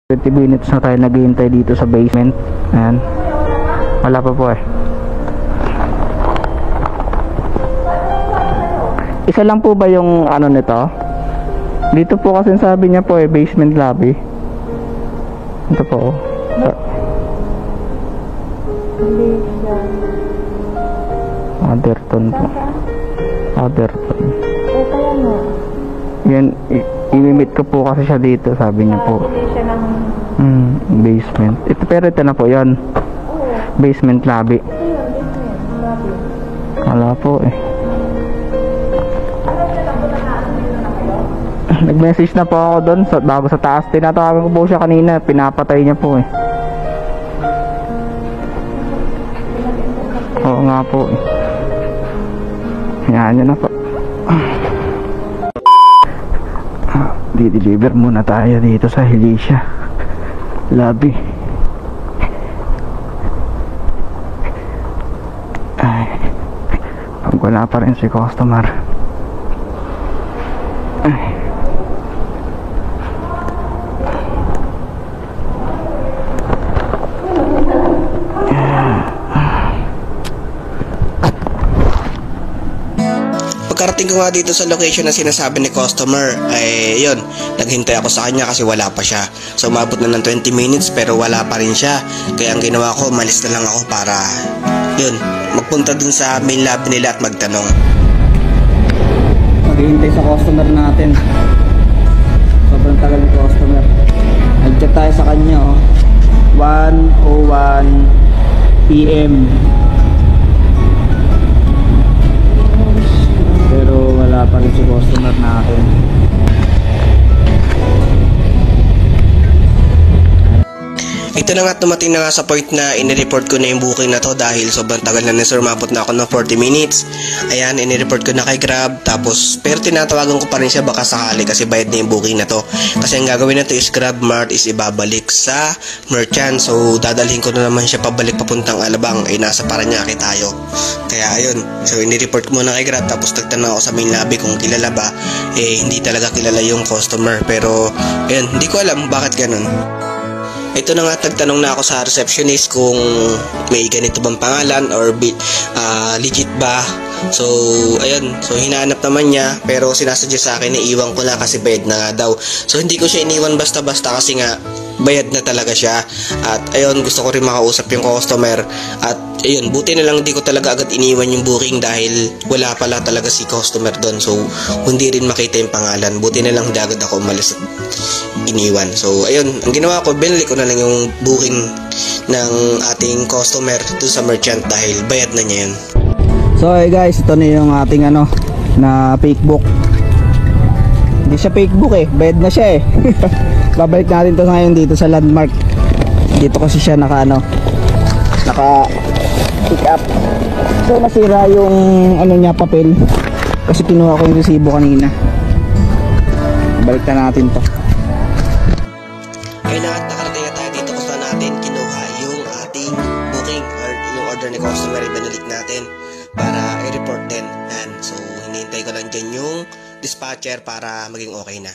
20 minutes na tayo naghihintay dito sa basement. Ayan. Wala pa po eh. Isa lang po ba yung ano nito? Dito po kasi sabi niya po eh, basement lobby. Ito po. Otherton po. Otherton. Yan, i-meet ko po kasi siya dito, sabi niya po. Basement. Ito, pero ito na po yan. Basement lobby. Wala po eh. Nag-message na po ako doon bago sa taas. Tinatawagan ko po siya kanina. Pinapatay niya po eh. Oo nga po eh. Yan na po. Di-deliver muna tayo dito sa Helisha lobby. Ay, pag wala pa rin si customer. Ay. Pagkarating ko nga dito sa location na sinasabi ni customer, ay yun, naghintay ako sa kanya kasi wala pa siya. So umabot na ng 20 minutes pero wala pa rin siya. Kaya ang ginawa ko, malis na lang ako para yun, magpunta dun sa main lobby nila at magtanong. Maghihintay sa customer natin. Sobrang tagal ni customer. Nag-chat tayo sa kanya 1:01 PM. Pero wala pa rin si customer natin. Ito na nga, tumating na nga sa point na inireport ko na yung booking na to dahil sobrang tagal na ni sir, umabot na ako ng 40 minutes. Ayan, inireport ko na kay Grab. Tapos, pero tinatawagan ko pa rin siya baka sakali kasi bayad na yung booking na to. Kasi ang gagawin na to is Grab Mart is ibabalik sa merchant. So, dadalhin ko na naman siya pabalik papuntang Alabang. Ay, nasa Paranaque tayo. Kaya, ayun. So, inireport ko muna kay Grab. Tapos, nagtanong ako sa main lobby kung kilala ba. Eh, hindi talaga kilala yung customer. Pero, ayun, hindi ko alam bakit ganun. Ito na nga, tagtanong na ako sa receptionist kung may ganito bang pangalan or legit ba. So, ayun. So, hinahanap naman niya pero sinasadya sa akin na iwan ko na kasi bayad na nga daw. So, hindi ko siya iniwan basta-basta kasi nga bayad na talaga siya. At ayun, gusto ko rin makausap yung customer. At ayun, buti na lang di ko talaga agad iniwan yung booking dahil wala pala talaga si customer doon. So, hindi rin makita yung pangalan. Buti na lang di agad ako umalis at iniwan. So, ayun, ang ginawa ko, binili ko na lang yung booking ng ating customer doon sa merchant dahil bayad na niya yun. So hey guys, ito na yung ating na fake book. Hindi siya fake book eh, bayad na siya eh. Babalik natin to ngayon dito sa Landmark. Dito kasi siya naka pick up. So nasira yung niya, papel. Kasi kinuha ko yung resibo kanina. Balik na natin to. Kaya nakarating na tayo dito kung saan natin kinuha yung ating booking or yung order ni customer, ibinalik natin para i-report din. And so hinihintay ko lang dyan yung dispatcher para maging okay na.